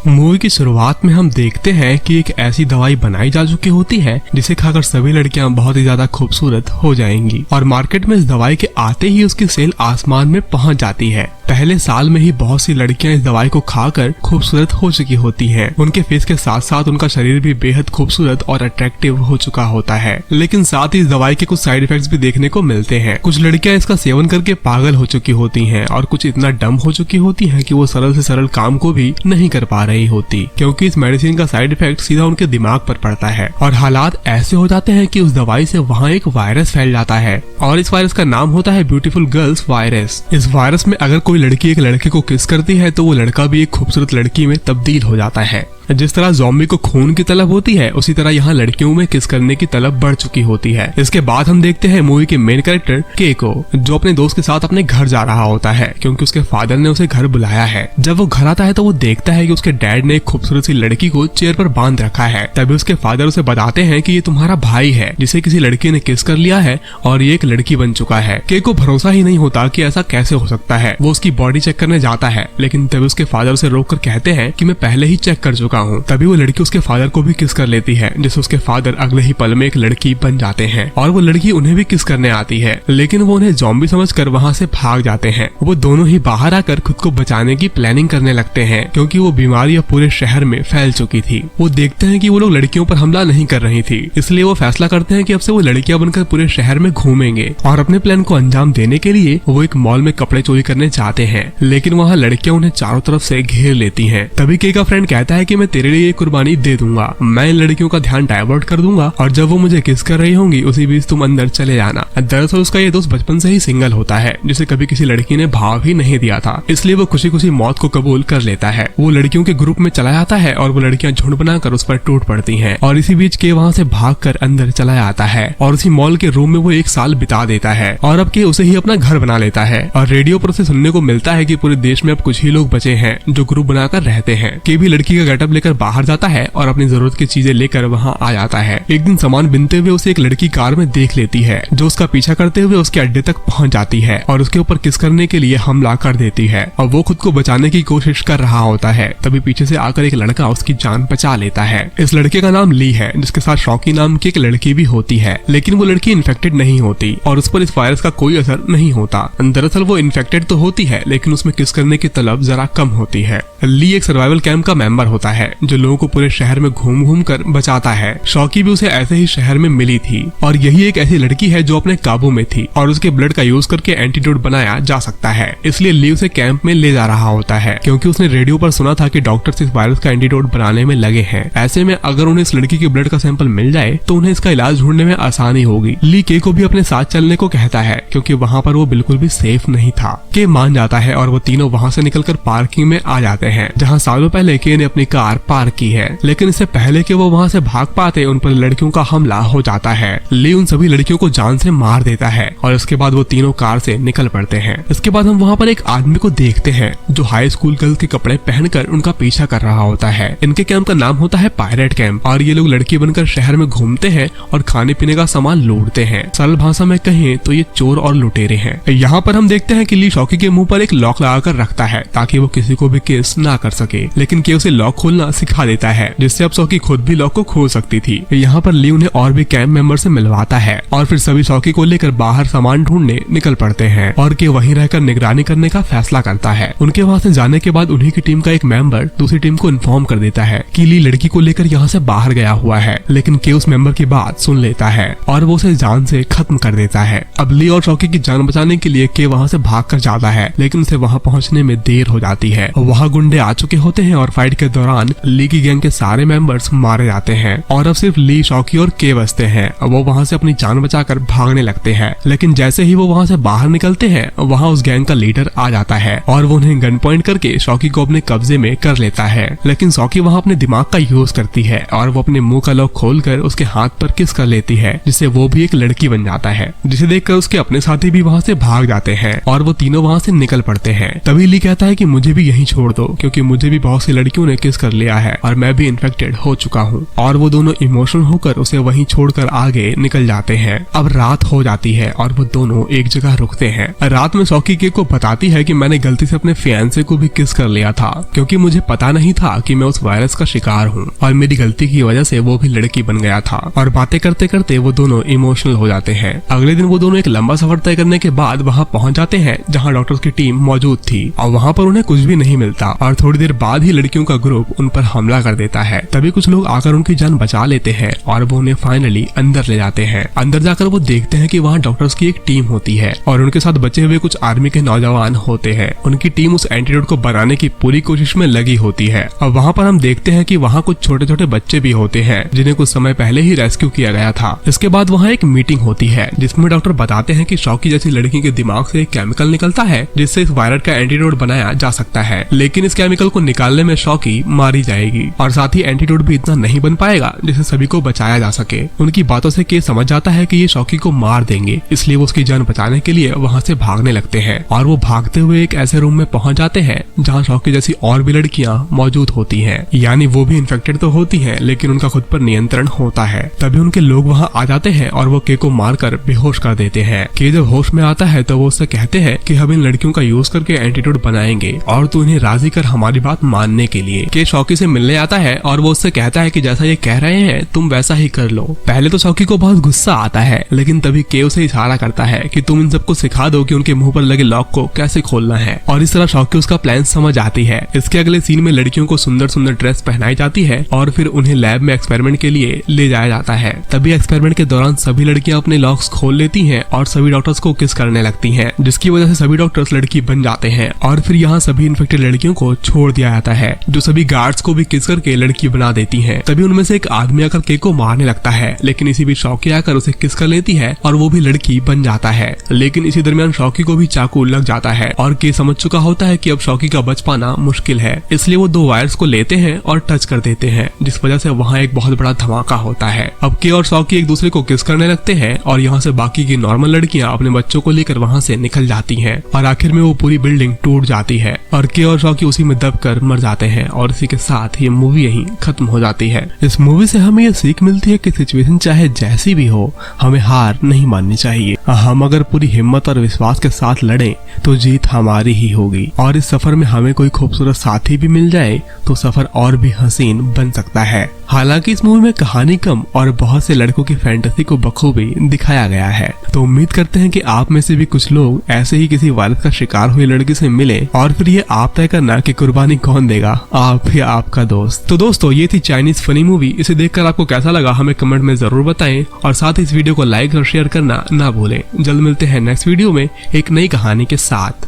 Movie की शुरुआत में हम देखते हैं कि एक ऐसी दवाई बनाई जा चुकी होती है जिसे खाकर सभी लड़कियां बहुत ही ज्यादा खूबसूरत हो जाएंगी और मार्केट में इस दवाई के आते ही उसकी सेल आसमान में पहुंच जाती है। पहले साल में ही बहुत सी लड़कियां इस दवाई को खाकर खूबसूरत हो चुकी होती हैं। उनके फेस के साथ साथ उनका शरीर भी बेहद खूबसूरत और अट्रैक्टिव हो चुका होता है। लेकिन साथ ही इस दवाई के कुछ साइड इफेक्ट्स भी देखने को मिलते हैं। कुछ लड़कियां इसका सेवन करके पागल हो चुकी होती हैं और कुछ इतना डम हो चुकी होती हैं कि वो सरल से सरल काम को भी नहीं कर पा रही होती, क्योंकि इस मेडिसिन का साइड इफेक्ट सीधा उनके दिमाग पर पड़ता है और हालात ऐसे हो जाते हैं कि उस दवाई से वहाँ एक वायरस फैल जाता है और इस वायरस का नाम होता है ब्यूटीफुल गर्ल्स वायरस। इस वायरस में अगर कोई लड़की एक लड़के को किस करती है तो वो लड़का भी एक खूबसूरत लड़की में तब्दील हो जाता है। जिस तरह ज़ॉम्बी को खून की तलब होती है उसी तरह यहाँ लड़कियों में किस करने की तलब बढ़ चुकी होती है। इसके बाद हम देखते हैं मूवी के मेन कैरेक्टर के को, जो अपने दोस्त के साथ अपने घर जा रहा होता है क्योंकि उसके फादर ने उसे घर बुलाया है। जब वो घर आता है तो वो देखता है कि उसके डैड ने एक खूबसूरत सी लड़की को चेयर पर बांध रखा है। तभी उसके फादर उसे बताते हैं कि ये तुम्हारा भाई है जिसे किसी लड़की ने किस कर लिया है और ये एक लड़की बन चुका है। के को भरोसा ही नहीं होता कि ऐसा कैसे हो सकता है। वो उसकी बॉडी चेक करने जाता है लेकिन तभी उसके फादर उसे रोक कर कहते हैं कि मैं पहले ही चेक कर चुका हूँ। तभी वो लड़की उसके फादर को भी किस कर लेती है जिससे उसके फादर अगले ही पल में एक लड़की बन जाते हैं और वो लड़की उन्हें भी किस करने आती है, लेकिन वो उन्हें ज़ॉम्बी समझकर वहाँ से भाग जाते हैं। वो दोनों ही बाहर आकर खुद को बचाने की प्लानिंग करने लगते हैं क्योंकि वो बीमारी अब पूरे शहर में फैल चुकी थी। वो देखते हैं कि वो लोग लड़कियों पर हमला नहीं कर रही थी, इसलिए वो फैसला करते हैं कि अब से वो लड़कियां बनकर पूरे शहर में घूमेंगे और अपने प्लान को अंजाम देने के लिए वो एक मॉल में कपड़े चोरी करने जाते हैं। लेकिन वहाँ लड़कियां उन्हें चारों तरफ से घेर लेती हैं। तभी के का फ्रेंड कहता है कि मैं तेरे लिए कुर्बानी दे दूंगा, मैं इन लड़कियों का ध्यान डाइवर्ट कर दूंगा और जब वो मुझे किस कर रही होंगी उसी बीच तुम अंदर चले जाना। दरअसल उसका ये दोस्त बचपन से ही सिंगल होता है जिसे कभी किसी लड़की ने भाव ही नहीं दिया था, इसलिए वो खुशी खुशी मौत को कबूल कर लेता है। वो लड़कियों के ग्रुप में चला जाता है और वो लड़कियां झुंड बनाकर उस पर टूट पड़ती हैं और इसी बीच के वहाँ से भागकर अंदर चला जाता है और उसी मॉल के रूम में वो एक साल बिता देता है और अब के उसे ही अपना घर बना लेता है। और रेडियो पर उसे सुनने को मिलता है कि पूरे देश में अब कुछ ही लोग बचे हैं जो ग्रुप बनाकर रहते हैं। के भी लड़की का गेटअप लेकर बाहर जाता है और अपनी जरूरत की चीजें लेकर वहाँ आ जाता है। एक दिन सामान बिनते हुए उसे एक लड़की कार में देख लेती है जो उसका पीछा करते हुए उसके अड्डे तक पहुँच जाती है और उसके ऊपर किस करने के लिए हमला कर देती है और वो खुद को बचाने की कोशिश कर रहा होता है। तभी पीछे से आकर एक लड़का उसकी जान बचा लेता है। इस लड़के का नाम ली है जिसके साथ शौकी नाम की एक लड़की भी होती है, लेकिन वो लड़की इन्फेक्टेड नहीं होती और उस पर इस वायरस का कोई असर नहीं होता। दरअसल वो इन्फेक्टेड तो होती है लेकिन उसमें किस करने की तलब जरा कम होती है। ली एक सर्वाइवल कैंप का मेंबर होता है जो लोगों को पूरे शहर में घूम घूम कर बचाता है। शौकी भी उसे ऐसे ही शहर में मिली थी और यही एक ऐसी लड़की है जो अपने काबू में थी और उसके ब्लड का यूज करके एंटीडोट बनाया जा सकता है, इसलिए ली उसे कैंप में ले जा रहा होता है क्योंकि उसने रेडियो पर सुना था कि डॉक्टर्स इस वायरस का एंटीडोट बनाने में लगे हैं। ऐसे में अगर उन्हें इस लड़की के ब्लड का सैंपल मिल जाए तो उन्हें इसका इलाज ढूंढने में आसानी होगी। ली के को भी अपने साथ चलने को कहता है क्योंकि वहाँ पर वो बिल्कुल भी सेफ नहीं था। के मान जाता है और वो तीनों वहाँ से निकलकर पार्किंग में आ जाते हैं जहाँ सालों पहले के ने अपनी कार पार्क की है, लेकिन इससे पहले कि वो वहाँ से भाग पाते उन पर लड़कियों का हमला हो जाता है। ली उन सभी लड़कियों को जान से मार देता है और इसके बाद वो तीनों कार से निकल पड़ते हैं। इसके बाद हम वहाँ पर एक आदमी को देखते हैं जो हाई स्कूल गर्ल्स के कपड़े पहनकर उनका पीछा कर रहा होता है। इनके कैंप का नाम होता है पायरेट कैंप और ये लोग लड़की बनकर शहर में घूमते हैं और खाने पीने का सामान लूटते हैं। सरल भाषा में कहें तो ये चोर और लुटेरे हैं। यहाँ पर हम देखते हैं कि ली शौकी के मुंह पर एक लॉक लगाकर रखता है ताकि वो किसी को भी किस ना कर सके, लेकिन के उसे लॉक खोलना सिखा देता है जिससे अब शौकी खुद भी लॉक को खोल सकती थी। यहाँ पर ली उन्हें और भी कैंप मेंबर से मिलवाता है और फिर सभी शौकी को लेकर बाहर सामान ढूंढने निकल पड़ते हैं और के वहीं रहकर निगरानी करने का फैसला करता है। उनके वहाँ से जाने के बाद उन्हीं की टीम का एक मेंबर दूसरी टीम को इन्फॉर्म कर देता है कि ली लड़की को लेकर यहाँ से बाहर गया हुआ है, लेकिन के उस मेंबर की बात सुन लेता है और वो उसे जान से खत्म कर देता है। अब ली और शौकी की जान बचाने के लिए के वहाँ से भाग कर जाता है, लेकिन उसे वहाँ पहुँचने में देर हो जाती है। वहाँ गुंडे आ चुके होते हैं और फाइट के दौरान ली की गैंग के सारे मेंबर्स मारे जाते हैं और अब सिर्फ ली, शौकी और के बचते हैं। वो वहाँ से अपनी जान बचाकर भागने लगते हैं, लेकिन जैसे ही वो वहाँ से बाहर निकलते हैं वहाँ उस गैंग का लीडर आ जाता है और वो उन्हें गन पॉइंट करके शौकी को अपने कब्जे में कर लेता है। लेकिन शौकी वहाँ अपने दिमाग का यूज करती है और वो अपने मुंह का लॉक खोलकर उसके हाथ पर किस कर लेती है जिससे वो भी एक लड़की बन जाता है, जिसे देखकर उसके अपने साथी भी वहाँ से भाग जाते हैं और वो तीनों वहाँ से निकल पड़ते हैं। तभी ली कहता है कि मुझे भी यहीं छोड़ दो, क्योंकि मुझे भी बहुत सी लड़कियों ने किस कर लिया है और मैं भी इन्फेक्टेड हो चुका हूँ। और वो दोनों इमोशनल होकर उसे वहीं छोड़कर आगे निकल जाते हैं। अब रात हो जाती है और वो दोनों एक जगह रुकते हैं। रात में सॉकी के को बताती है कि मैंने गलती से अपने फियांसे को भी किस कर लिया था, क्योंकि मुझे पता नहीं था कि मैं उस वायरस का शिकार हूँ और मेरी गलती की वजह से वो भी लड़की बन गया था। और बातें करते करते वो दोनों इमोशनल हो जाते हैं। अगले दिन वो दोनों एक लंबा सफर तय करने के बाद वहाँ पहुँच जाते हैं जहाँ डॉक्टर्स की टीम मौजूद थी और वहाँ पर उन्हें कुछ भी नहीं मिलता और थोड़ी देर बाद ही लड़कियों का ग्रुप उन पर हमला कर देता है। तभी कुछ लोग आकर उनकी जान बचा लेते हैं और वो उन्हें फाइनली अंदर ले जाते हैं। अंदर जाकर वो देखते हैं कि वहाँ डॉक्टर्स की एक टीम होती है और उनके साथ बचे हुए कुछ आर्मी के नौजवान होते हैं। उनकी टीम उस एंटीडोट को बनाने की पूरी कोशिश में लगी होती है। अब वहाँ पर हम देखते हैं कि वहाँ कुछ छोटे छोटे बच्चे भी होते हैं जिन्हें कुछ समय पहले ही रेस्क्यू किया गया था। इसके बाद वहाँ एक मीटिंग होती है जिसमें डॉक्टर बताते हैं कि शॉकी जैसी लड़की के दिमाग से एक केमिकल निकलता है जिससे इस वायरस का एंटीडोट बनाया जा सकता है, लेकिन इस केमिकल को निकालने में शॉकी मारी जाएगी और साथ ही एंटीडोट भी इतना नहीं बन पाएगा जिससे सभी को बचाया जा सके। उनकी बातों से के समझ जाता है कि ये शॉकी को मार देंगे, इसलिए वो उसकी जान बचाने के लिए वहाँ से भागने लगते हैं और वो भागते हुए एक ऐसे रूम में पहुंच जाते हैं जहाँ शॉकी जैसी और भी लड़कियां मौजूद होती हैं। यानी वो भी इन्फेक्टेड तो होती हैं, लेकिन उनका खुद पर नियंत्रण होता है। तभी उनके लोग वहाँ आ जाते हैं और वो के को मारकर बेहोश कर देते हैं। के जब होश में आता है तो वो उससे कहते हैं कि हम इन लड़कियों का यूज करके एंटीडोट बनाएंगे और तू इन्हें राजी कर हमारी बात मानने के लिए। के शॉकी से मिलने आता है और वो उससे कहता है कि जैसा ये कह रहे हैं तुम वैसा ही कर लो। पहले तो शॉकी को बहुत गुस्सा आता है, लेकिन तभी के उसे इशारा करता है कि तुम इन सबको सिखा दो कि उनके मुंह पर लगे लॉक को कैसे खोलना है और इस तरह शॉकी उसका प्लान समझ आती है। इसके अगले सीन में लड़कियों को सुंदर सुंदर ड्रेस पहनाई जाती है और फिर उन्हें लैब में एक्सपेरिमेंट के लिए ले जाया जाता है। तभी एक्सपेरिमेंट के दौरान सभी लड़कियां अपने लॉक्स खोल लेती हैं और सभी डॉक्टर्स को किस करने लगती हैं, जिसकी वजह से सभी डॉक्टर्स लड़की बन जाते हैं और फिर यहाँ सभी इन्फेक्टेड लड़कियों को छोड़ दिया जाता है, जो सभी गार्ड्स को भी किस करके लड़की बना देती हैं। तभी उनमें से एक आदमी आकर के को मारने लगता है, लेकिन इसी बीच शॉकी आकर उसे किस कर लेती है और वो भी लड़की बन जाता है। लेकिन इसी दरमियान शॉकी को भी चाकू लग जाता है और के समझ चुका होता है कि अब शॉकी का बच पाना मुश्किल है, इसलिए वो 2 वायर्स को लेते हैं और टच कर देते हैं, जिस वजह से वहाँ एक बहुत बड़ा धमाका होता है। अब के और शॉकी एक दूसरे को किस करने लगते हैं और यहाँ से बाकी की नॉर्मल लड़कियां अपने बच्चों को लेकर वहाँ से निकल जाती हैं और आखिर में वो पूरी बिल्डिंग टूट जाती है और के और शॉकी उसी में दब कर मर जाते हैं और इसी के साथ ये मूवी यहीं खत्म हो जाती है। इस मूवी से हमें ये सीख मिलती है कि सिचुएशन चाहे जैसी भी हो, हमें हार नहीं माननी चाहिए। हम अगर पूरी हिम्मत और विश्वास के साथ लड़ें तो जीत हमारी ही होगी और इस सफर में हमें कोई खूबसूरत साथी भी मिल जाए तो सफर और भी हसीन बन सकता है। हालांकि इस मूवी में कहानी कम और बहुत से लड़कों की फैंटेसी को बखूबी दिखाया गया है, तो उम्मीद करते हैं कि आप में से भी कुछ लोग ऐसे ही किसी वायरस का शिकार हुई लड़की से मिले और फिर ये आप तय करना कि कुर्बानी कौन देगा, आप या आपका दोस्त। तो दोस्तों, ये थी चाइनीज फनी मूवी। इसे देखकर आपको कैसा लगा हमें कमेंट में जरूर बताएं और साथ ही इस वीडियो को लाइक और शेयर करना ना भूलें। जल्द मिलते हैं नेक्स्ट वीडियो में एक नई कहानी के साथ।